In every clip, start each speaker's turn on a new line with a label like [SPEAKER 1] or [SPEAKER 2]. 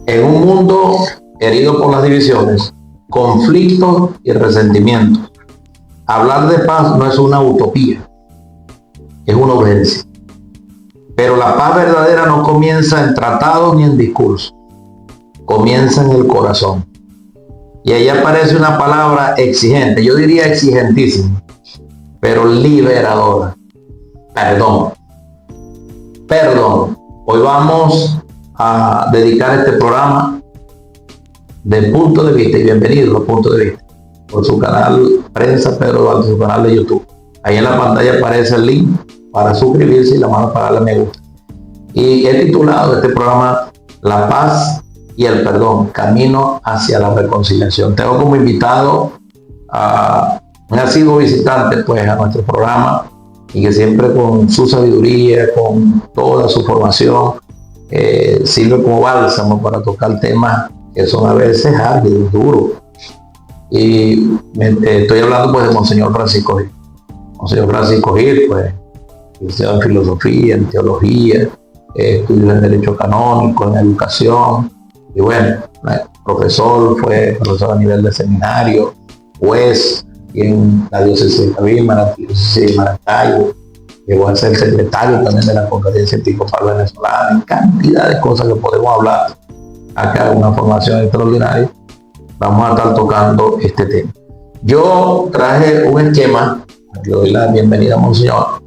[SPEAKER 1] En un mundo herido por las divisiones, conflictos y resentimientos, hablar de paz no es una utopía, es una urgencia. Pero la paz verdadera no comienza en tratados ni en discursos, comienza en el corazón. Y ahí aparece una palabra exigente, yo diría exigentísima, pero liberadora. Perdón. Perdón. Hoy vamos a dedicar este programa de punto de vista, y bienvenido a Punto de Vista, por su canal Prensa Pedro Duarte, su canal de YouTube. Ahí en la pantalla aparece el link para suscribirse y la mano para darle me gusta. Y he titulado este programa La paz y el perdón, camino hacia la reconciliación. Tengo como invitado a un asiduo visitante pues a nuestro programa, y que siempre con su sabiduría, con toda su formación, sirve como bálsamo para tocar temas que son a veces áridos, duros. Y estoy hablando pues de Monseñor Francisco Gil. Monseñor Francisco Gil, pues, licenciado en filosofía, en teología, estudió en derecho canónico, en educación, y bueno, profesor, fue profesor a nivel de seminario, juez, y en la diócesis de Cabima, la diócesis de Maracaibo, llegó a ser secretario también de la Conferencia Episcopal Venezolana, en cantidad de cosas que podemos hablar acá, una formación extraordinaria. Vamos a estar tocando este tema. Yo traje un esquema, le doy la bienvenida a Monseñor,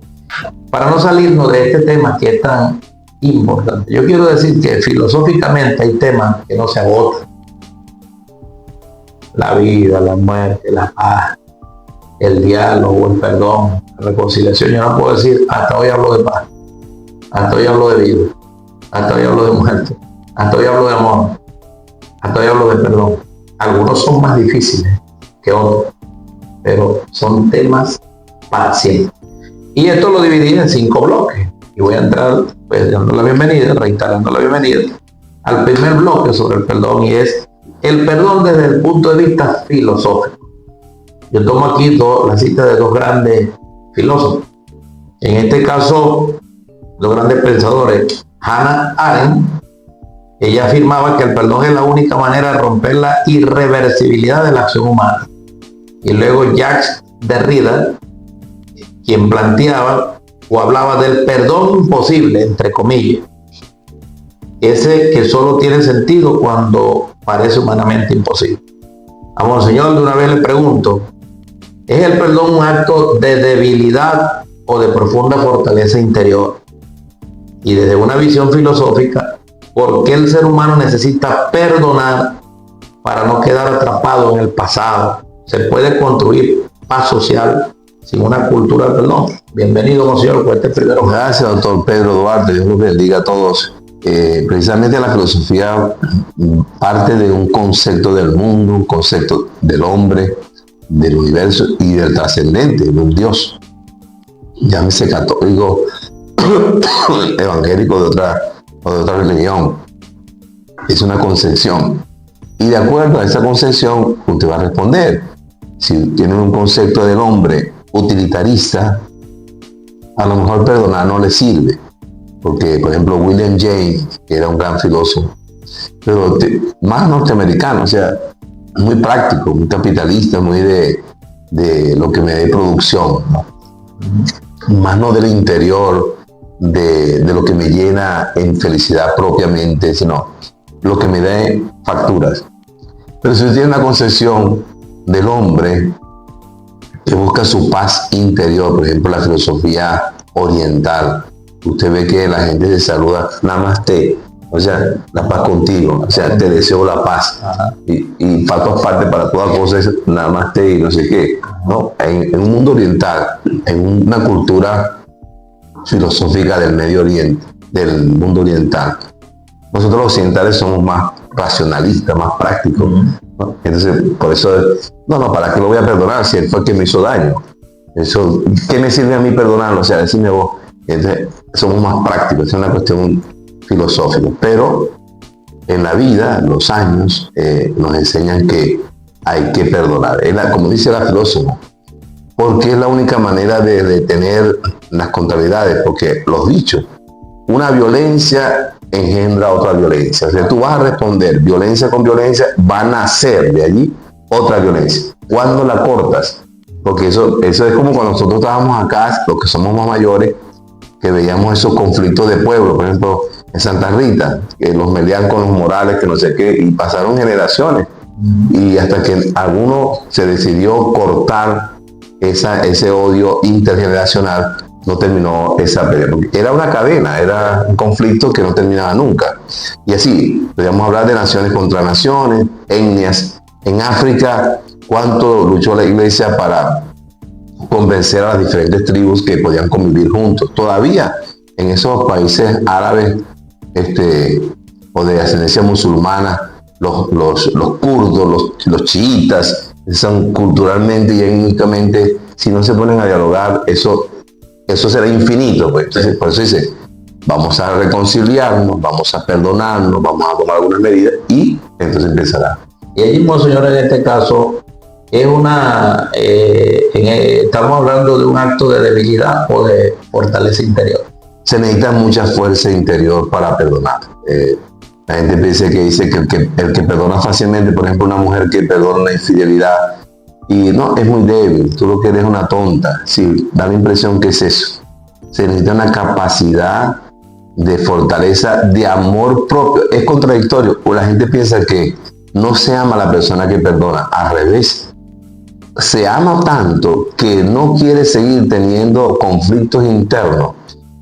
[SPEAKER 1] para no salirnos de este tema que es tan importante. Yo quiero decir que filosóficamente hay temas que no se agotan. La vida, la muerte, la paz, el diálogo, el perdón, la reconciliación. Yo no puedo decir, hasta hoy hablo de paz, hasta hoy hablo de vida, hasta hoy hablo de muerte, hasta hoy hablo de amor, hasta hoy hablo de perdón. Algunos son más difíciles que otros, pero son temas para siempre. Y esto lo dividí en 5 bloques. Y voy a entrar, pues, dando la bienvenida, reiterando la bienvenida al primer bloque sobre el perdón, y es el perdón desde el punto de vista filosófico. Yo tomo aquí la cita de 2 grandes filósofos. En este caso, 2 grandes pensadores. Hannah Arendt, ella afirmaba que el perdón es la única manera de romper la irreversibilidad de la acción humana. Y luego Jacques Derrida, quien planteaba o hablaba del perdón imposible, entre comillas, ese que solo tiene sentido cuando parece humanamente imposible. A Monseñor de una vez le pregunto, ¿es el perdón un acto de debilidad o de profunda fortaleza interior? Y desde una visión filosófica, ¿por qué el ser humano necesita perdonar para no quedar atrapado en el pasado? ¿Se puede construir paz social sin una cultura del perdón? Bienvenido, Monseñor, por este primero.
[SPEAKER 2] Gracias, doctor Pedro Duarte. Dios los bendiga a todos. Precisamente la filosofía parte de un concepto del mundo, un concepto del hombre, del universo y del trascendente, de un Dios. Llámese católico, evangélico o de otra religión. Es una concepción. Y de acuerdo a esa concepción, usted va a responder. Si tiene un concepto del hombre utilitarista, a lo mejor perdonar no le sirve. Porque, por ejemplo, William James, que era un gran filósofo, pero más norteamericano, o sea, muy práctico, muy capitalista, muy de lo que me dé producción, ¿no? Más no del interior, de lo que me llena en felicidad propiamente, sino lo que me dé facturas. Pero si usted tiene una concepción del hombre que busca su paz interior, por ejemplo, la filosofía oriental, usted ve que la gente se saluda namaste, o sea, la paz contigo, o sea, te deseo la paz. Y para todas partes, para todas cosas, namaste y no sé qué. No, en un mundo oriental, en una cultura filosófica del Medio Oriente, del mundo oriental, nosotros los occidentales somos más racionalistas, más prácticos, ¿no? Entonces, por eso, ¿para qué lo voy a perdonar si él fue el que me hizo daño? Eso, ¿qué me sirve a mí perdonarlo? O sea, decime vos. Entonces, somos más prácticos, es una cuestión filosófica. Pero en la vida, los años nos enseñan que hay que perdonar. Como dice la filósofa, porque es la única manera de detener las contrariedades, porque los dichos, una violencia engendra otra violencia. O sea, tú vas a responder violencia con violencia, va a nacer de allí otra violencia. ¿Cuándo la cortas? Porque eso es como cuando nosotros estábamos acá, los que somos más mayores, que veíamos esos conflictos de pueblo, por ejemplo, en Santa Rita, que los melean con los Morales, que no sé qué, y pasaron generaciones. Y hasta que alguno se decidió cortar ese odio intergeneracional, no terminó esa pelea. Porque era una cadena, era un conflicto que no terminaba nunca. Y así, podríamos hablar de naciones contra naciones, etnias. En África, ¿cuánto luchó la iglesia para convencer a las diferentes tribus que podían convivir juntos? Todavía en esos países árabes o de ascendencia musulmana, los kurdos, los chiitas, son culturalmente y étnicamente, si no se ponen a dialogar, eso será infinito. Pues. Entonces, por eso dice, vamos a reconciliarnos, vamos a perdonarnos, vamos a tomar algunas medidas y entonces empezará.
[SPEAKER 1] Y allí, monseñor, en este caso, es estamos hablando de un acto de debilidad o de fortaleza interior.
[SPEAKER 2] Se necesita mucha fuerza interior para perdonar. La gente dice que el que perdona fácilmente, por ejemplo, una mujer que perdona una infidelidad, y no, es muy débil, tú lo que eres una tonta. Sí, da la impresión que es eso. Se necesita una capacidad de fortaleza, de amor propio. Es contradictorio, porque la gente piensa que no se ama a la persona que perdona, al revés. Se ama tanto que no quiere seguir teniendo conflictos internos,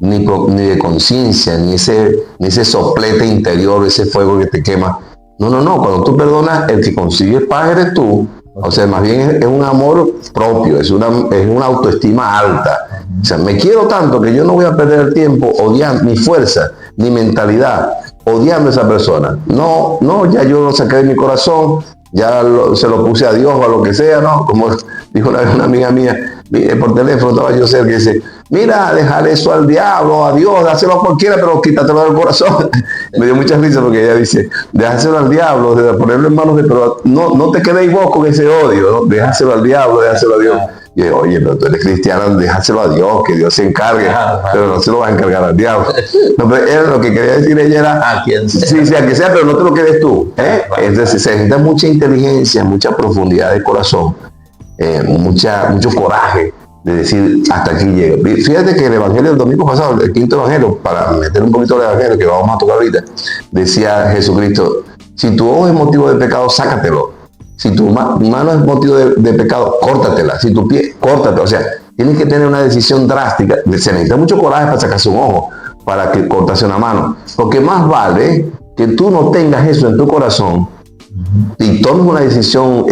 [SPEAKER 2] ni de conciencia, ni ese soplete interior, ese fuego que te quema. No. Cuando tú perdonas, el que consigue paz eres tú. O sea, más bien es un amor propio, es una autoestima alta. O sea, me quiero tanto que yo no voy a perder el tiempo odiando mi fuerza, mi mentalidad, odiando a esa persona. No, ya yo lo saqué de mi corazón, ya se lo puse a Dios o a lo que sea, ¿no? Como dijo una vez una amiga mía, por teléfono estaba yo cerca y dice, mira, dejar eso al diablo, a Dios, dáselo a cualquiera, pero quítatelo del corazón. Me dio mucha risa porque ella dice, déjaselo al diablo, ponerlo en manos de, pero no te quedéis vos con ese odio, ¿no? Déjaselo al diablo, déjaselo a Dios. Y yo, oye, pero tú eres cristiano, déjaselo a Dios, que Dios se encargue, pero no se lo va a encargar al diablo. No, pero era lo que quería decir ella era,
[SPEAKER 1] A quien sea.
[SPEAKER 2] Sí, a quien sea, pero no te lo quedes tú. Entonces se necesita mucha inteligencia, mucha profundidad de corazón, mucho coraje de decir, hasta aquí llego. Fíjate que el evangelio del domingo pasado, el quinto evangelio, para meter un poquito del evangelio que vamos a tocar ahorita, decía Jesucristo, si tu ojo es motivo de pecado, sácatelo. Si tu mano es motivo de pecado, córtatela. Si tu pie, córtatelo. O sea, tienes que tener una decisión drástica. Se necesita mucho coraje para sacarse un ojo, para que cortase una mano. Porque más vale que tú no tengas eso en tu corazón y tomes una decisión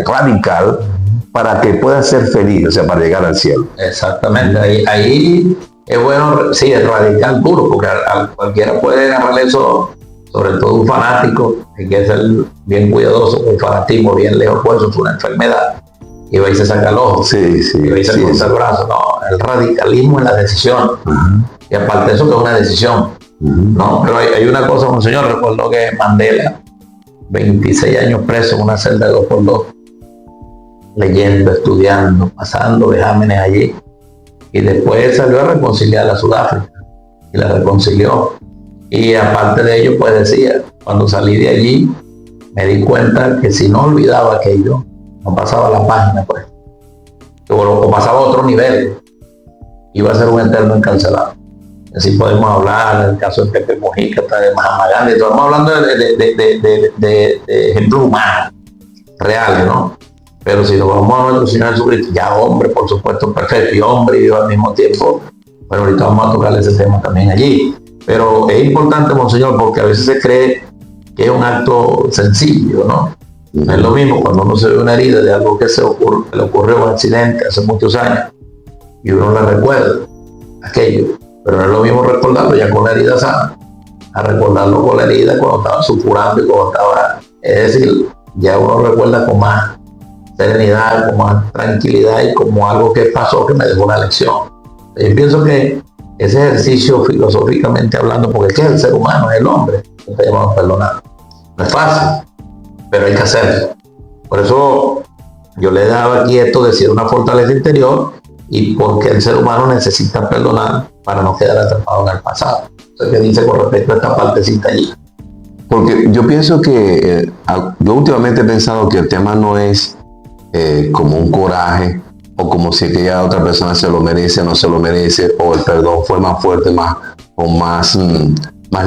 [SPEAKER 2] radical para que puedas ser feliz, o sea, para llegar al cielo.
[SPEAKER 1] Exactamente. Ahí es bueno, sí, es radical duro, porque a cualquiera puede agarrar eso, sobre todo un fanático, hay que ser bien cuidadoso, un fanatismo bien lejos, pues eso es una enfermedad. Y va y se saca el ojo,
[SPEAKER 2] Sí,
[SPEAKER 1] y va y se corta el brazo. No, el radicalismo es la decisión. Y aparte de eso, que es una decisión. No, pero hay una cosa, monseñor, recuerdo que Mandela, 26 años preso en una celda de 2x2, leyendo, estudiando, pasando exámenes allí, y después salió a reconciliar a Sudáfrica, y la reconcilió. Y aparte de ello, pues decía, cuando salí de allí, me di cuenta que si no olvidaba aquello, no pasaba la página, pues, o pasaba a otro nivel, iba a ser un eterno encarcelado. Así podemos hablar del caso de Pepe Mujica, de Mahatma Gandhi, estamos hablando de ejemplos humanos, reales, ¿no? Pero si nos vamos a nuestro Señor Jesucristo, ya hombre, por supuesto, perfecto, y hombre y Dios al mismo tiempo, pero ahorita vamos a tocar ese tema también allí. Pero es importante, monseñor, porque a veces se cree que es un acto sencillo, ¿no? No es lo mismo cuando uno se ve una herida de algo que le ocurrió un accidente hace muchos años y uno la recuerda, aquello. Pero no es lo mismo recordarlo ya con la herida sana, a recordarlo con la herida cuando estaba supurando y cuando estaba... Es decir, ya uno recuerda con más serenidad, con más tranquilidad y como algo que pasó que me dejó una lección. Yo pienso que ese ejercicio, filosóficamente hablando, porque ¿qué es el ser humano? Es el hombre que te llamamos a perdonar. No es fácil, pero hay que hacerlo. Por eso yo le daba aquí esto de decir una fortaleza interior y porque el ser humano necesita perdonar para no quedar atrapado en el pasado. ¿Qué dice con respecto a esta partecita allí?
[SPEAKER 2] Porque yo pienso que, yo últimamente he pensado que el tema no es como un coraje, o como si aquella otra persona se lo merece o no se lo merece, o el perdón fue más fuerte o más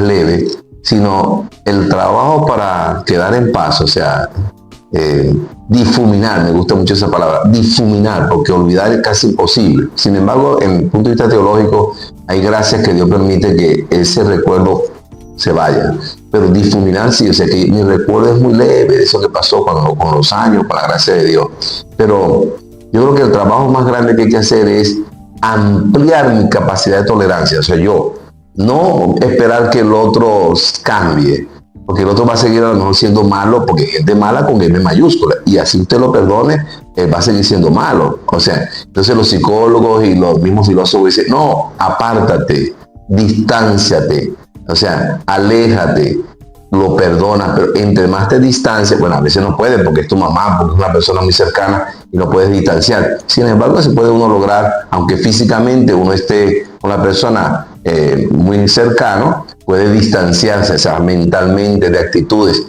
[SPEAKER 2] leve, sino el trabajo para quedar en paz, o sea, difuminar, me gusta mucho esa palabra, difuminar, porque olvidar es casi imposible. Sin embargo, en el punto de vista teológico, hay gracias que Dios permite que ese recuerdo se vaya. Pero difuminar sí, o sea que mi recuerdo es muy leve de eso que pasó con los años, con la gracia de Dios. Pero yo creo que el trabajo más grande que hay que hacer es ampliar mi capacidad de tolerancia. O sea, yo no esperar que el otro cambie, porque el otro va a seguir a lo mejor siendo malo, porque hay gente mala con M mayúscula, y así usted lo perdone, va a seguir siendo malo. O sea, entonces los psicólogos y los mismos filósofos dicen, no, apártate, distánciate, o sea, aléjate, lo perdonas, pero entre más te distancias, bueno, a veces no puedes porque es tu mamá, porque es una persona muy cercana y no puedes distanciar. Sin embargo, se puede uno lograr, aunque físicamente uno esté con la persona muy cercano, puede distanciarse, o sea, mentalmente, de actitudes.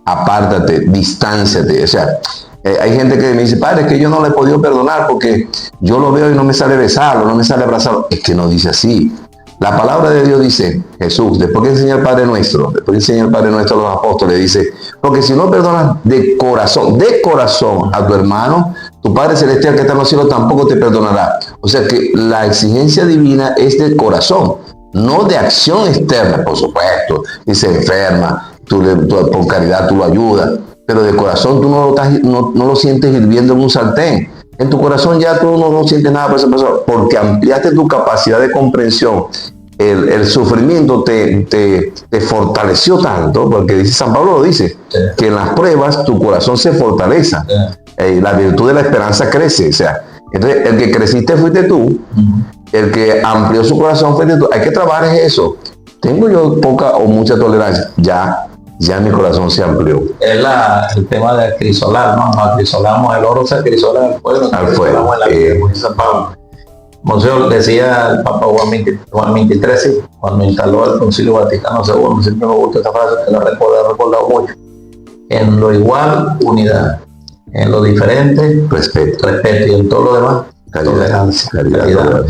[SPEAKER 2] Apártate, distánciate, o sea, hay gente que me dice, padre, es que yo no le he podido perdonar porque yo lo veo y no me sale besarlo, no me sale abrazarlo. Es que no dice así. La palabra de Dios dice, Jesús, después que enseña el Padre Nuestro, a los apóstoles, dice, porque si no perdonas de corazón a tu hermano, tu Padre Celestial que está en los cielos tampoco te perdonará. O sea que la exigencia divina es de corazón, no de acción externa, por supuesto. Y se enferma, tú por caridad tú lo ayudas, pero de corazón tú no lo sientes hirviendo en un sartén. En tu corazón ya tú no sientes nada por esa persona, porque ampliaste tu capacidad de comprensión. El sufrimiento te fortaleció tanto, porque dice San Pablo, lo dice, que en las pruebas tu corazón se fortalece. La virtud de la esperanza crece. O sea, entonces el que creciste fuiste tú, el que amplió su corazón fuiste tú. Hay que trabajar eso. Tengo yo poca o mucha tolerancia. Ya mi corazón se amplió.
[SPEAKER 1] Es el tema de acrisolar, ¿no? Nos acrisolamos, el oro se acrisola al fuego, nos acrisolamos en la vida, como dice San Pablo. Monseñor, decía el Papa Juan XXIII, sí, cuando instaló el Concilio Vaticano II, siempre me gusta esta frase, que la he recordado mucho. En lo igual, unidad. En lo diferente, respeto. Y en todo lo demás, tolerancia. Caridad.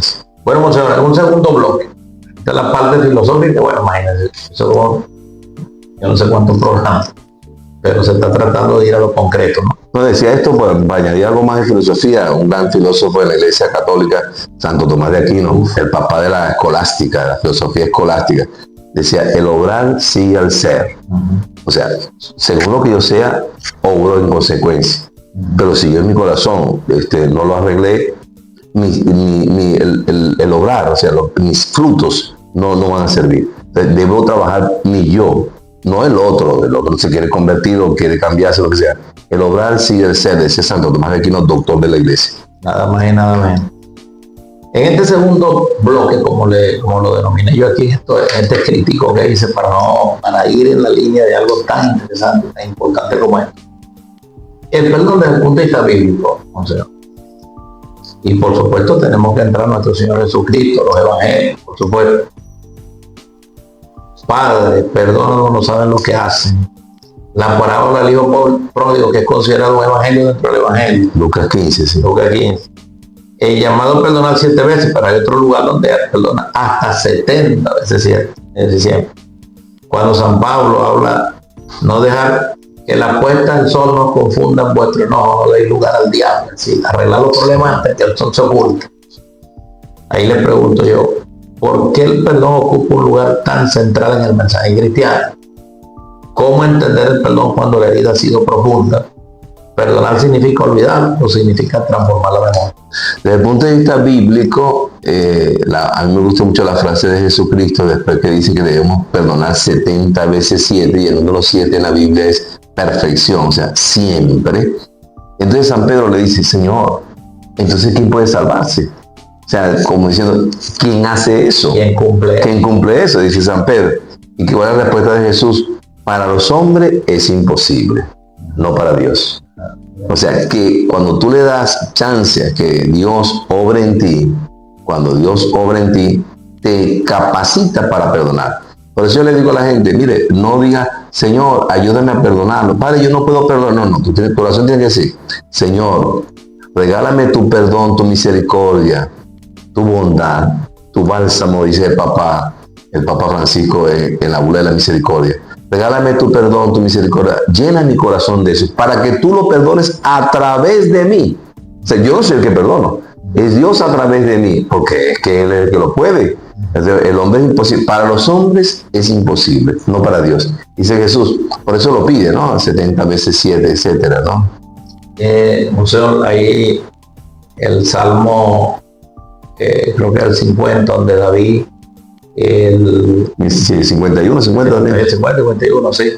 [SPEAKER 1] Bueno, Monseñor, en un segundo bloque, esta es la parte filosófica, bueno, imagínense, eso yo no sé cuántos programas, pero se está tratando de ir a lo concreto, ¿no?
[SPEAKER 2] No decía esto para añadir algo más de filosofía. Un gran filósofo de la Iglesia Católica, Santo Tomás de Aquino, el papá de la escolástica, de la filosofía escolástica, decía, el obrar sigue al ser. O sea, según lo que yo sea, obro en consecuencia. Pero si yo en mi corazón no lo arreglé, el obrar, o sea, mis frutos no van a servir. Entonces, debo trabajar mi yo, no el otro se quiere convertir o quiere cambiarse, lo que sea. El obrar sigue el ser, ese Santo Tomás de Aquino, doctor de la Iglesia.
[SPEAKER 1] Nada más y nada menos. En este segundo bloque, como lo denominé yo aquí, este crítico que dice, para ir en la línea de algo tan interesante, tan importante como esto. El perdón desde el punto de vista bíblico, o sea, y por supuesto tenemos que entrar a nuestro Señor Jesucristo, los evangelios, por supuesto. Padre, perdónanos, no saben lo que hacen. La parábola del hijo pródigo, que es considerado un evangelio dentro del evangelio.
[SPEAKER 2] Lucas 15, sí.
[SPEAKER 1] Lucas 15. El llamado a perdonar 7 veces, pero hay otro lugar donde perdona hasta 70 veces 7. Cuando San Pablo habla, no dejar que la puesta del sol no confunda vuestro enojo, no deis lugar al diablo. Sí, arreglar los problemas antes que el sol se oculte. Ahí le pregunto yo, ¿por qué el perdón ocupa un lugar tan central en el mensaje cristiano? ¿Cómo entender el perdón cuando la herida ha sido profunda? ¿Perdonar significa olvidar o significa transformar la memoria?
[SPEAKER 2] Desde el punto de vista bíblico, a mí me gusta mucho la frase de Jesucristo después que dice que debemos perdonar 70 veces 7, y el número 7 en la Biblia es perfección, o sea, siempre. Entonces San Pedro le dice, Señor, entonces ¿quién puede salvarse? O sea, como diciendo, ¿quién hace eso?
[SPEAKER 1] ¿Quién
[SPEAKER 2] cumple eso? Dice San Pedro. ¿Y qué fue la respuesta de Jesús? Para los hombres es imposible, no para Dios. O sea, que cuando tú le das chance a que Dios obre en ti, cuando Dios obra en ti, te capacita para perdonar. Por eso yo le digo a la gente, mire, no diga, Señor, ayúdame a perdonarlo. Padre, yo no puedo perdonar. No, tu corazón tiene que decir, Señor, regálame tu perdón, tu misericordia, tu bondad, tu bálsamo, dice el Papa Francisco en la bula de la misericordia. Regálame tu perdón, tu misericordia. Llena mi corazón de eso, para que tú lo perdones a través de mí. O sea, yo no soy el que perdono. Es Dios a través de mí, porque es que Él es el que lo puede. El hombre es imposible. Para los hombres es imposible, no para Dios. Dice Jesús, por eso lo pide, ¿no? 70 veces 7, etcétera, ¿no?
[SPEAKER 1] Museo, ahí el Salmo, creo que era el 50, donde David,
[SPEAKER 2] Sí, 51,
[SPEAKER 1] 51, sí,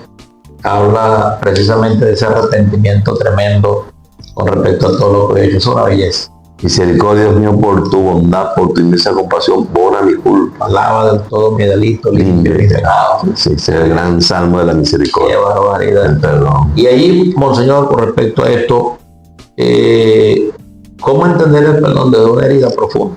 [SPEAKER 1] habla precisamente de ese arrepentimiento tremendo con respecto a todo lo que he hecho. Es una belleza.
[SPEAKER 2] Misericordia, Dios mío, por tu bondad, por tu inmensa compasión, borra mi culpa.
[SPEAKER 1] Lava del todo mi delito, limpio mi pecado.
[SPEAKER 2] Sí, ese es el gran salmo de la misericordia.
[SPEAKER 1] Qué barbaridad.
[SPEAKER 2] El perdón.
[SPEAKER 1] Y ahí, Monseñor, con respecto a esto, ¿cómo entender el perdón de una herida profunda?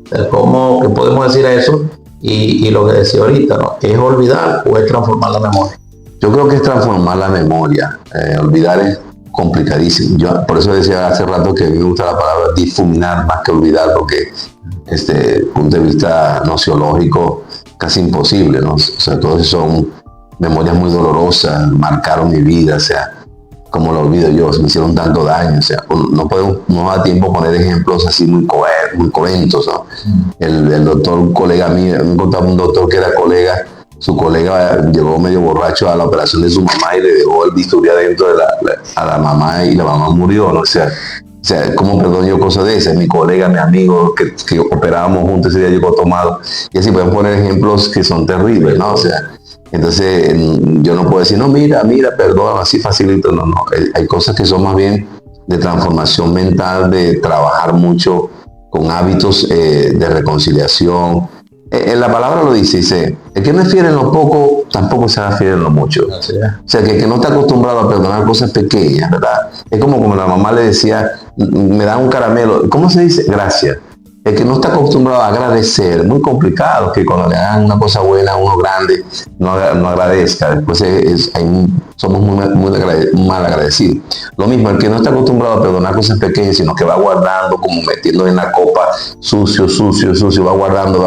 [SPEAKER 1] O sea, ¿cómo que podemos decir eso? Y lo que decía ahorita, ¿no? ¿Es olvidar o es transformar la memoria?
[SPEAKER 2] Yo creo que es transformar la memoria. Olvidar es complicadísimo. Yo por eso decía hace rato que a mí me gusta la palabra difuminar más que olvidar, porque desde el punto de vista nociológico casi imposible, ¿no? O sea, todas son memorias muy dolorosas, marcaron mi vida, o sea, como lo olvido yo, me hicieron tanto daño, o sea, no da tiempo poner ejemplos así muy cruentos, ¿no? El doctor, un colega mío, me contaba un doctor que era colega, su colega llegó medio borracho a la operación de su mamá y le dejó el bisturí adentro a la mamá, y la mamá murió, ¿no? O sea, ¿cómo perdono yo cosas de esas? Mi colega, mi amigo, que operábamos juntos, ese día llegó tomado, y así pueden poner ejemplos que son terribles, ¿no? O sea, entonces yo no puedo decir, no, mira, perdona, así facilito, no. Hay cosas que son más bien de transformación mental, de trabajar mucho con hábitos de reconciliación. La palabra lo dice, el que no es fiel en lo poco, tampoco será fiel en lo mucho. O sea, que el que no está acostumbrado a perdonar cosas pequeñas, ¿verdad? Es como la mamá le decía, me da un caramelo, ¿cómo se dice? Gracias. El que no está acostumbrado a agradecer, muy complicado que cuando le hagan una cosa buena a uno grande, no agradezca. Después somos muy mal agradecidos. Lo mismo, el que no está acostumbrado a perdonar cosas pequeñas, sino que va guardando, como metiendo en la copa, sucio, va guardando.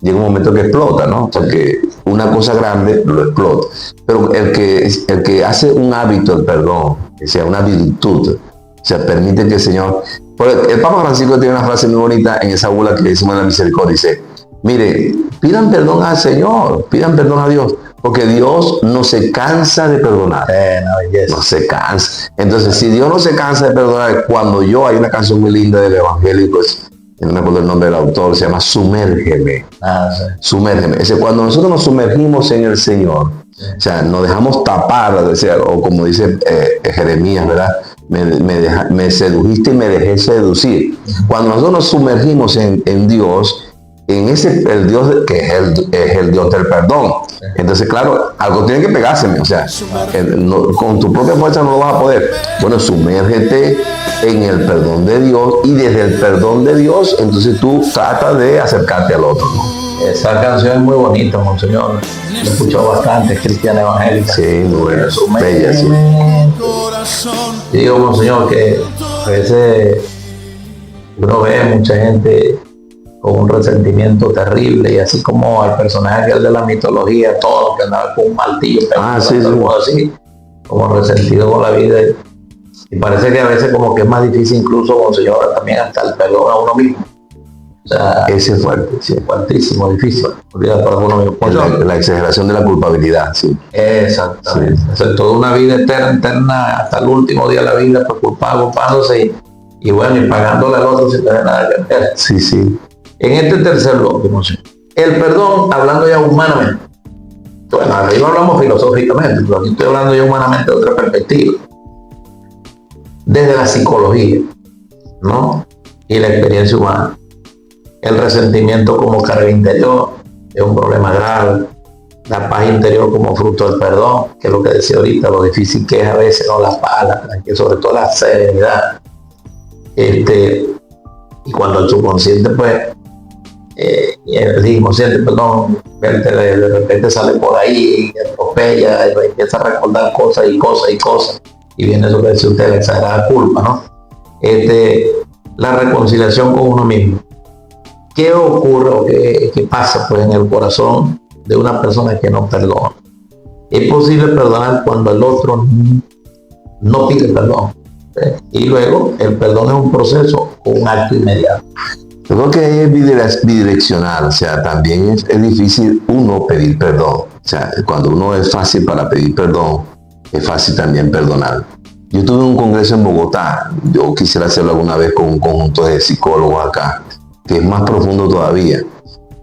[SPEAKER 2] Llega un momento que explota, ¿no? Porque una cosa grande lo explota. Pero el que hace un hábito del perdón, que sea una virtud, o sea, permite que el Señor... El Papa Francisco tiene una frase muy bonita en esa bula que decimos en la misericordia. Dice, mire, pidan perdón al Señor, pidan perdón a Dios, porque Dios no se cansa de perdonar. No se cansa. Entonces, si Dios no se cansa de perdonar, hay una canción muy linda del Evangelio, pues, no me acuerdo el nombre del autor, se llama Sumérgeme.
[SPEAKER 1] Sí.
[SPEAKER 2] Sumérgeme. Es decir, cuando nosotros nos sumergimos en el Señor, o sea, nos dejamos tapar, o como dice Jeremías, ¿verdad? Me sedujiste y me dejé seducir. Cuando nosotros nos sumergimos en Dios, el Dios que es el Dios del perdón. Entonces, claro, algo tiene que pegárseme. O sea, con tu propia fuerza no lo vas a poder. Bueno, sumérgete en el perdón de Dios, y desde el perdón de Dios, entonces tú tratas de acercarte al otro, ¿no?
[SPEAKER 1] Esa canción es muy bonita, Monseñor. La he escuchado bastante, es cristiana evangélica.
[SPEAKER 2] Sí, muy buena, bella, sí.
[SPEAKER 1] Y digo, Monseñor, que a veces uno ve mucha gente con un resentimiento terrible, y así como el personaje que es de la mitología, todo que andaba con un martillo, así, como resentido con la vida. Y parece que a veces como que es más difícil incluso, Monseñor, también hasta el perdón a uno mismo. O sea,
[SPEAKER 2] ese es fuerte, sí.
[SPEAKER 1] Fuertísimo, difícil. Para uno mismo.
[SPEAKER 2] La exageración de la culpabilidad, sí.
[SPEAKER 1] Exactamente. Sí. O sea, toda una vida eterna, hasta el último día de la vida, pues culpándose y bueno, y pagándole al otro sin tener nada que ver.
[SPEAKER 2] Sí, sí.
[SPEAKER 1] En este tercer bloque, el perdón, hablando ya humanamente. Bueno, arriba hablamos filosóficamente, pero aquí estoy hablando ya humanamente de otra perspectiva. Desde la psicología, ¿no? Y la experiencia humana. El resentimiento como carga interior es un problema grave. La paz interior como fruto del perdón, que es lo que decía ahorita, lo difícil que es a veces, ¿no? La paz, sobre todo la serenidad. Y cuando el subconsciente, pues, y el inconsciente, perdón, de repente sale por ahí y atropella, y empieza a recordar cosas y cosas y cosas, y viene eso que dice usted, la exagerada culpa, ¿no? La reconciliación con uno mismo. ¿Qué ocurre o qué pasa pues en el corazón de una persona que no perdona? Es posible perdonar cuando el otro no pide perdón. Y luego el perdón es un proceso o un acto inmediato.
[SPEAKER 2] Yo creo que es bidireccional, o sea, también es difícil uno pedir perdón. O sea, cuando uno es fácil para pedir perdón, es fácil también perdonar. Yo tuve un congreso en Bogotá, yo quisiera hacerlo alguna vez con un conjunto de psicólogos acá, que es más profundo todavía,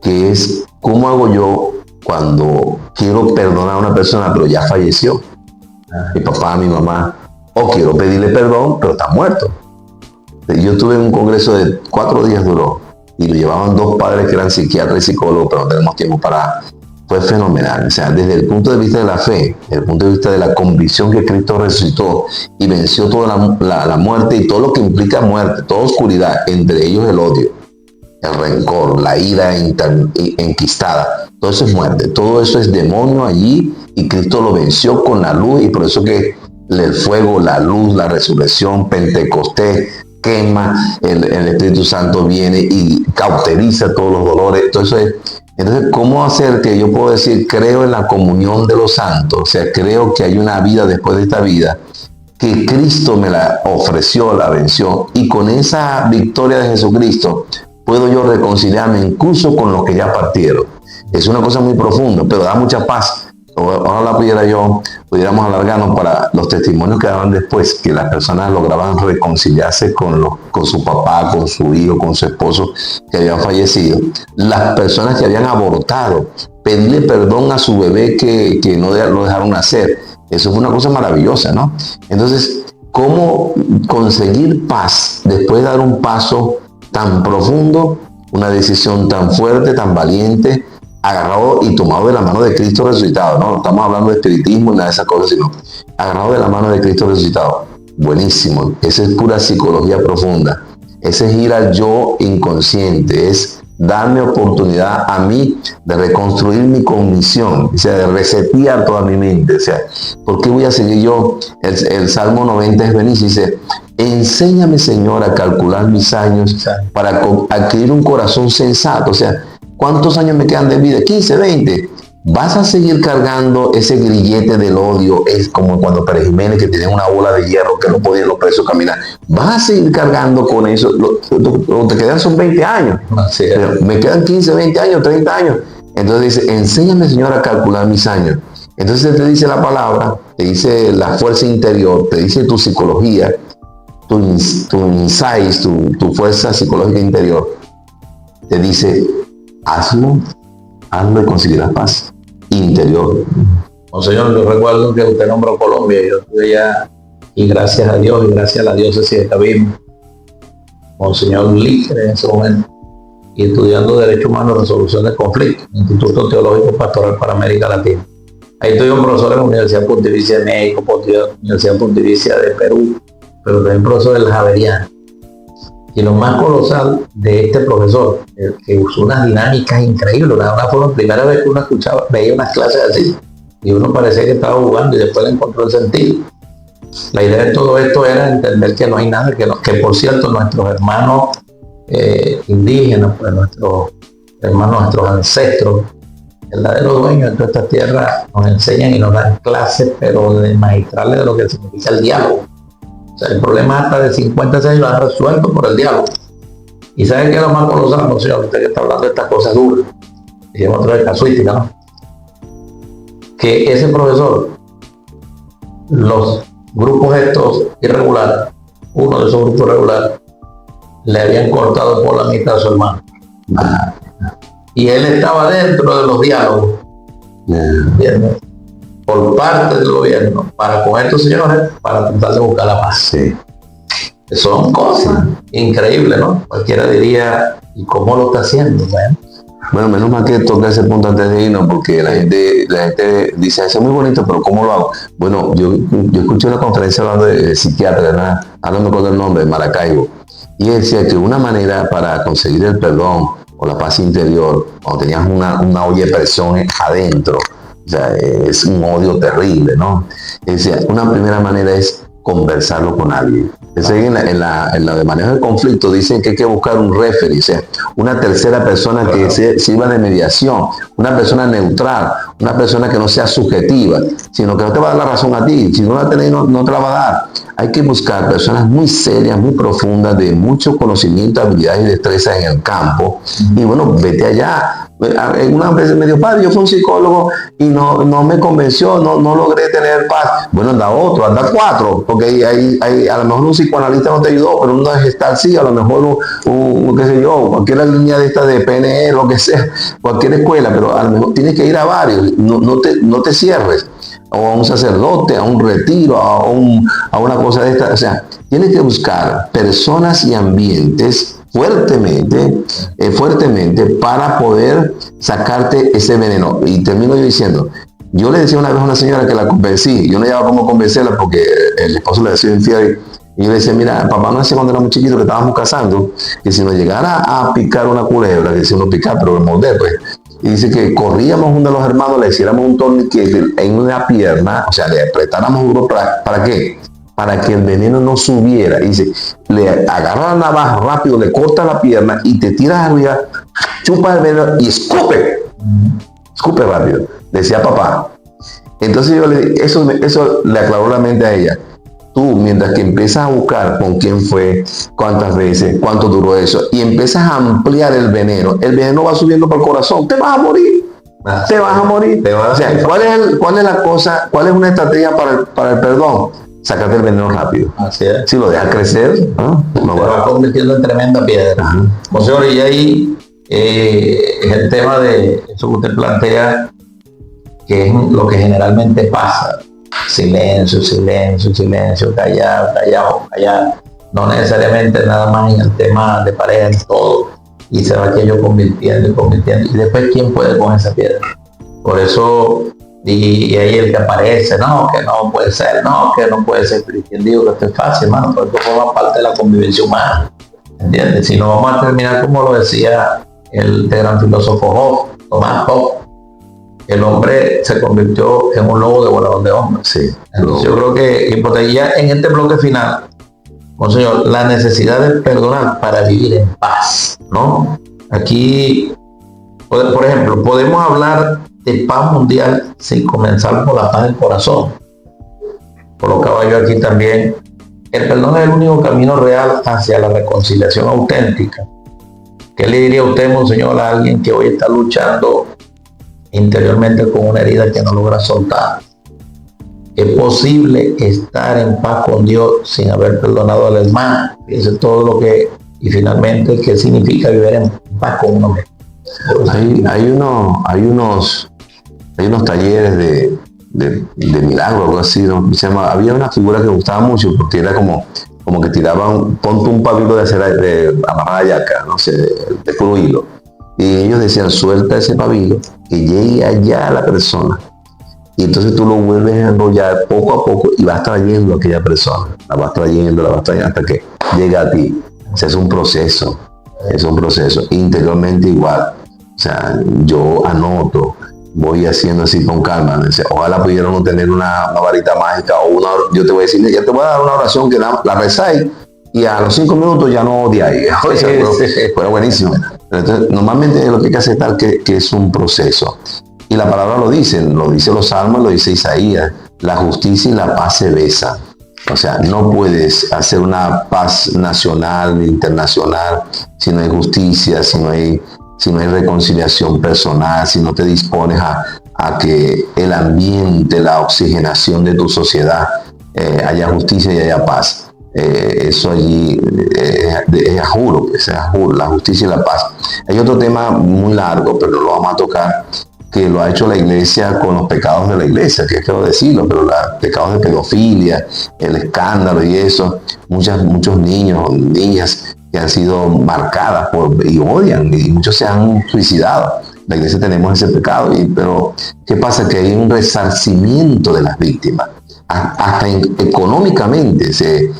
[SPEAKER 2] que es cómo hago yo cuando quiero perdonar a una persona pero ya falleció, mi papá, mi mamá, o quiero pedirle perdón pero está muerto. Yo tuve un congreso de 4 días duró y lo llevaban 2 padres que eran psiquiatras y psicólogos, pero no tenemos tiempo para... Fue fenomenal, o sea, desde el punto de vista de la fe, desde el punto de vista de la convicción que Cristo resucitó y venció toda la muerte y todo lo que implica muerte, toda oscuridad, entre ellos el odio, el rencor, la ira enquistada, todo eso es muerte, todo eso es demonio allí y Cristo lo venció con la luz y por eso que el fuego, la luz, la resurrección, Pentecostés, quema, el Espíritu Santo viene y cauteriza todos los dolores, todo eso es. Entonces, ¿cómo hacer que yo puedo decir, creo en la comunión de los santos? O sea, creo que hay una vida después de esta vida, que Cristo me la ofreció, la venció, y con esa victoria de Jesucristo, puedo yo reconciliarme incluso con los que ya partieron. Es una cosa muy profunda, pero da mucha paz. Ojalá pudiéramos alargarnos para los testimonios que daban después, que las personas lograban reconciliarse con su papá, con su hijo, con su esposo que habían fallecido. Las personas que habían abortado, pedirle perdón a su bebé que no lo dejaron nacer. Eso fue una cosa maravillosa, ¿no? Entonces, ¿cómo conseguir paz después de dar un paso tan profundo, una decisión tan fuerte, tan valiente, agarrado y tomado de la mano de Cristo resucitado? No estamos hablando de espiritismo y nada de esas cosas, sino agarrado de la mano de Cristo resucitado. Buenísimo, esa es pura psicología profunda. Ese es ir al yo inconsciente, es darme oportunidad a mí de reconstruir mi cognición, o sea, de resetear toda mi mente. O sea, ¿por qué voy a seguir yo? El Salmo 90 es buenísimo, dice, enséñame, Señor, a calcular mis años para adquirir un corazón sensato. O sea, ¿cuántos años me quedan de vida? 15, 20. Vas a seguir cargando ese grillete del odio. Es como cuando Pérez Jiménez, que tenía una bola de hierro que no podían los presos caminar. Vas a seguir cargando con eso. Lo que te quedan son 20 años. Sí, me quedan 15, 20 años, 30 años. Entonces dice, enséñame, Señor, a calcular mis años. Entonces te dice la palabra, te dice la fuerza interior, te dice tu psicología, tu insight, tu fuerza psicológica interior. Te dice, hazlo y conseguirás paz interior.
[SPEAKER 1] Monseñor, yo recuerdo que usted nombró Colombia, yo estuve allá, y gracias a Dios, y gracias a la diócesis de Cabima, Monseñor líder en ese momento, y estudiando Derecho Humano y Resolución de Conflictos, Instituto Teológico Pastoral para América Latina. Ahí estuve un profesor en la Universidad Pontificia de México, Universidad Pontificia de Perú, pero también profesor del Javeriano. Y lo más colosal de este profesor, que usó unas dinámicas increíbles, fue la primera vez que uno veía unas clases así, y uno parecía que estaba jugando y después le encontró el sentido. La idea de todo esto era entender que no hay nada, que por cierto nuestros hermanos indígenas, pues nuestros hermanos, nuestros ancestros, verdaderos dueños de toda esta tierra, nos enseñan y nos dan clases, pero de magistrales de lo que significa el diálogo. O sea, el problema hasta de 50 años lo han resuelto por el diálogo. ¿Y saben qué es lo más colosal, no señor? Usted que está hablando de estas cosas duras, digamos otra vez casuística, ¿no? Que ese profesor, los grupos estos irregulares, uno de esos grupos irregulares, le habían cortado por la mitad a su hermano. Y él estaba dentro de los diálogos. ¿Entiendes? Por parte del gobierno, para con estos señores, para tratar de buscar la paz.
[SPEAKER 2] Sí.
[SPEAKER 1] Son cosas increíbles, ¿no? Cualquiera diría, ¿y cómo lo está haciendo?
[SPEAKER 2] Bueno, menos mal que toca ese punto antes de irnos, porque la gente dice, eso es muy bonito, pero ¿cómo lo hago? Bueno, yo escuché una conferencia hablando de psiquiatra, ¿verdad? Ahora no me acuerdo el nombre, de Maracaibo. Y él decía que una manera para conseguir el perdón o la paz interior, cuando tenías una olla de presión adentro, o sea, es un odio terrible, ¿no? Es decir, una primera manera es conversarlo con alguien. En la de manejo de conflicto dicen que hay que buscar un referee, o sea, una tercera persona que sirva de mediación, una persona neutral, una persona que no sea subjetiva, sino que no te va a dar la razón a ti. Si no la tenés, no te la va a dar. Hay que buscar personas muy serias, muy profundas, de mucho conocimiento, habilidades y destrezas en el campo. Y bueno, vete allá. Una vez me dijo, padre, yo fui un psicólogo y no me convenció, no logré tener paz. Bueno, anda otro, anda cuatro, porque a lo mejor un psicoanalista no te ayudó, pero uno de gestal sí, a lo mejor qué sé yo, cualquier línea de esta de PNE, lo que sea, cualquier escuela, pero a lo mejor tienes que ir a varios, no te cierres, o a un sacerdote, a un retiro, a una cosa de esta, o sea, tienes que buscar personas y ambientes fuertemente para poder sacarte ese veneno. Y termino yo diciendo, yo le decía una vez a una señora que la convencí, yo no llevaba cómo convencerla porque el esposo le decía infiel, y yo le decía, mira, papá no decía cuando éramos chiquitos que estábamos casando, que si nos llegara a picar una culebra, que decía uno picar, pero morder, pues, y dice que corríamos uno de los hermanos, le hiciéramos un torniquete en una pierna, o sea, le apretáramos duro, ¿para qué? Para que el veneno no subiera. Y dice, le agarra la navaja rápido, le corta la pierna y te tiras arriba, chupa el veneno y escupe rápido, decía papá. Entonces yo eso le aclaró la mente a ella. Tú, mientras que empiezas a buscar con quién fue, cuántas veces, cuánto duró eso, y empiezas a ampliar el veneno va subiendo para el corazón, te vas a morir. Te vas a morir. O sea, ¿cuál es la cosa, cuál es una estrategia para el perdón? Sacarte el veneno rápido.
[SPEAKER 1] Así es.
[SPEAKER 2] Si lo dejas crecer, ¿no?
[SPEAKER 1] Se va convirtiendo en tremenda piedra. Monseñor, y ahí es el tema de eso que usted plantea, que es lo que generalmente pasa. Silencio, callado. No necesariamente nada más en el tema de pareja, en todo. Y se va aquello convirtiendo. Y después, ¿quién puede con esa piedra? Por eso, y ahí el que aparece, no, que no puede ser, pero quien digo que esto es fácil, hermano, porque esto forma parte de la convivencia humana, ¿entiendes? Si no vamos a terminar como lo decía el gran filósofo Tomás Hobbes, el hombre se convirtió en un lobo devorador de hombres.
[SPEAKER 2] Sí,
[SPEAKER 1] entonces, yo creo que ya en este bloque final, Monseñor, la necesidad de perdonar para vivir en paz, ¿no? Aquí, por ejemplo, podemos hablar de paz mundial sin comenzar por la paz del corazón. Colocaba yo aquí también, el perdón es el único camino real hacia la reconciliación auténtica. ¿Qué le diría a usted, Monseñor, a alguien que hoy está luchando interiormente con una herida que no logra soltar? ¿Es posible estar en paz con Dios sin haber perdonado al hermano? Fíjense todo lo que, y finalmente, ¿qué significa vivir en paz con uno mismo?
[SPEAKER 2] Hay unos talleres de milagro, algo así, ¿no? Había una figura que me gustaba mucho porque era como que tiraban, ponte un pabilo de acera de amarrar yaca, no sé, de puro hilo. Y ellos decían, suelta ese pabilo, que llegue allá a la persona. Y entonces tú lo vuelves a enrollar poco a poco y vas trayendo a aquella persona. La vas trayendo hasta que llega a ti. O sea, es un proceso. Interiormente igual. O sea, yo anoto, voy haciendo así con calma. Ojalá pudieran tener una varita mágica o yo te voy a decir, ya te voy a dar una oración que la rezáis y a los 5 minutos ya no odiáis. Fue buenísimo. Entonces, normalmente lo que hay que aceptar que es un proceso. Y la palabra lo dice los Salmos, lo dice Isaías, la justicia y la paz se besan. O sea, no puedes hacer una paz nacional, internacional, si no hay justicia, si no hay reconciliación personal, si no te dispones a que el ambiente, la oxigenación de tu sociedad, haya justicia y haya paz. Eso allí es juro, la justicia y la paz. Hay otro tema muy largo, pero lo vamos a tocar, que lo ha hecho la iglesia con los pecados de la iglesia, que quiero decirlo, pero los pecados de pedofilia, el escándalo y eso, muchos niños, niñas que han sido marcadas y odian, y muchos se han suicidado. La iglesia tenemos ese pecado, pero ¿qué pasa? Que hay un resarcimiento de las víctimas, hasta económicamente.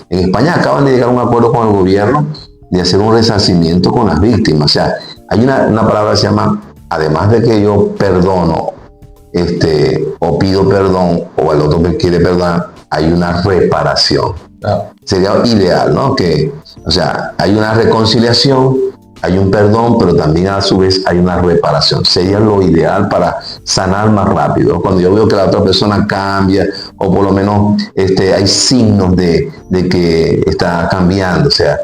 [SPEAKER 2] En España acaban de llegar a un acuerdo con el gobierno de hacer un resarcimiento con las víctimas. O sea, Hay una palabra que se llama, además de que yo perdono, o pido perdón, o el otro que quiere perdonar, hay una reparación.
[SPEAKER 1] Claro.
[SPEAKER 2] Sería ideal, ¿no? O sea, hay una reconciliación, hay un perdón, pero también a su vez hay una reparación. Sería lo ideal para sanar más rápido. Cuando yo veo que la otra persona cambia, o por lo menos hay signos de que está cambiando, o sea,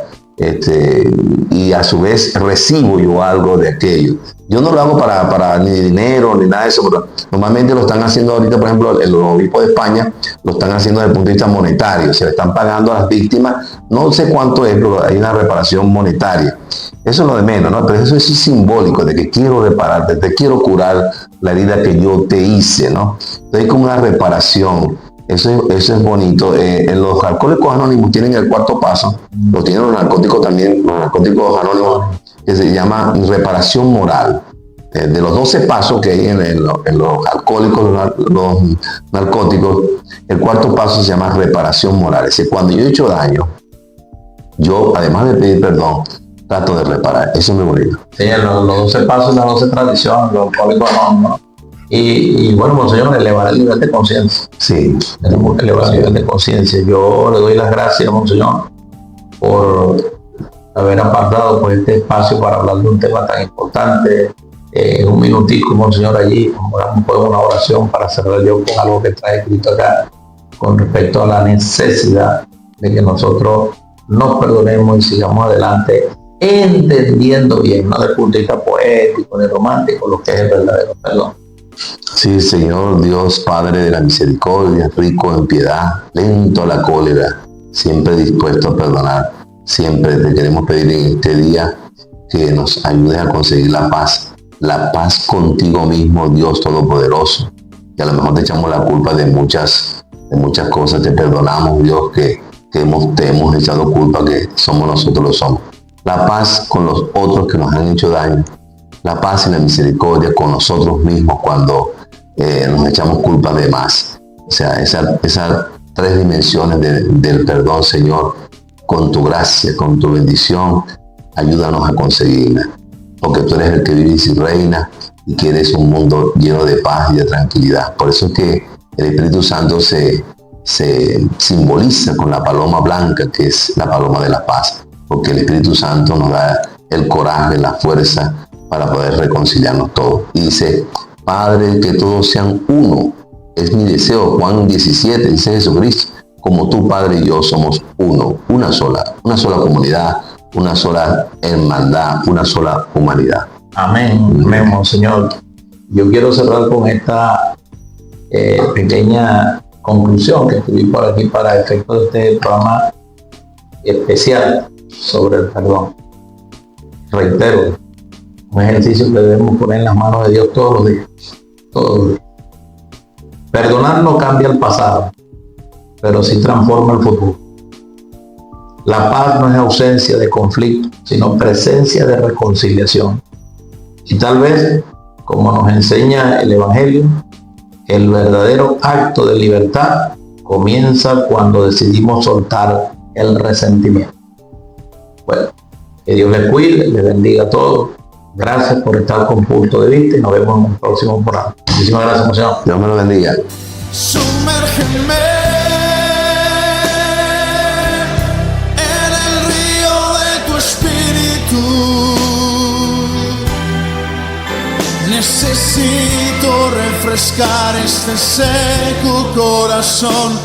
[SPEAKER 2] y a su vez recibo yo algo de aquello. Yo no lo hago para ni dinero ni nada de eso, pero normalmente lo están haciendo ahorita, por ejemplo, los obispos de España lo están haciendo desde el punto de vista monetario. Se le están pagando a las víctimas, no sé cuánto es, pero hay una reparación monetaria. Eso es lo de menos, ¿no? Pero eso es simbólico, de que quiero repararte, te quiero curar la herida que yo te hice, ¿no? Entonces hay como una reparación. Eso es bonito. En los alcohólicos anónimos tienen el cuarto paso, lo tienen los narcóticos también, los narcóticos anónimos, que se llama reparación moral. De los 12 pasos que hay en los alcohólicos, los narcóticos, el cuarto paso se llama reparación moral. Es decir, cuando yo he hecho daño, yo, además de pedir perdón, trato de reparar. Eso es muy bonito.
[SPEAKER 1] Sí, los 12 pasos, las 12 tradiciones, los alcohólicos anónimos. Y bueno, monseñor, elevar el nivel de conciencia.
[SPEAKER 2] Sí.
[SPEAKER 1] Tenemos que elevar el nivel de conciencia. Yo le doy las gracias, monseñor, por haber apartado por este espacio para hablar de un tema tan importante. Un minutico, monseñor, allí podemos una oración para cerrar yo con algo que trae escrito acá con respecto a la necesidad de que nosotros nos perdonemos y sigamos adelante entendiendo bien, no desde el punto de vista poético ni romántico, lo que es el verdadero perdón.
[SPEAKER 2] Sí, Señor Dios, Padre de la misericordia, rico en piedad, lento a la cólera, siempre dispuesto a perdonar. Siempre te queremos pedir en este día que nos ayudes a conseguir la paz contigo mismo, Dios Todopoderoso, que a lo mejor te echamos la culpa de muchas cosas, te perdonamos, Dios, que te hemos echado culpa, que somos nosotros los somos. La paz con los otros que nos han hecho daño, la paz y la misericordia con nosotros mismos cuando nos echamos culpa de más. O sea, esas tres dimensiones del perdón, Señor, con tu gracia, con tu bendición, ayúdanos a conseguirla. Porque tú eres el que vives y reina y quieres un mundo lleno de paz y de tranquilidad. Por eso es que el Espíritu Santo se simboliza con la paloma blanca, que es la paloma de la paz. Porque el Espíritu Santo nos da el coraje, la fuerza para poder reconciliarnos todos. Y dice, Padre, que todos sean uno. Es mi deseo. Juan 17, dice Jesucristo. Como tú, Padre, y yo somos uno. Una sola comunidad, una sola hermandad, una sola humanidad.
[SPEAKER 1] Amén, amén, monseñor. Yo quiero cerrar con esta pequeña conclusión que escribí por aquí para efectos de este programa especial sobre el perdón. Reitero, un ejercicio que debemos poner en las manos de Dios todos los días. Todos los días. Perdonar no cambia el pasado, pero sí transforma el futuro. La paz no es ausencia de conflicto, sino presencia de reconciliación. Y tal vez, como nos enseña el Evangelio, el verdadero acto de libertad comienza cuando decidimos soltar el resentimiento. Bueno, que Dios les cuide, les bendiga a todos. Gracias por estar con Punto de Vista y nos vemos en el próximo programa. Muchísimas gracias, monseñor.
[SPEAKER 2] Dios me lo bendiga.
[SPEAKER 3] Sumérgeme en el río de tu espíritu. Necesito refrescar este seco corazón.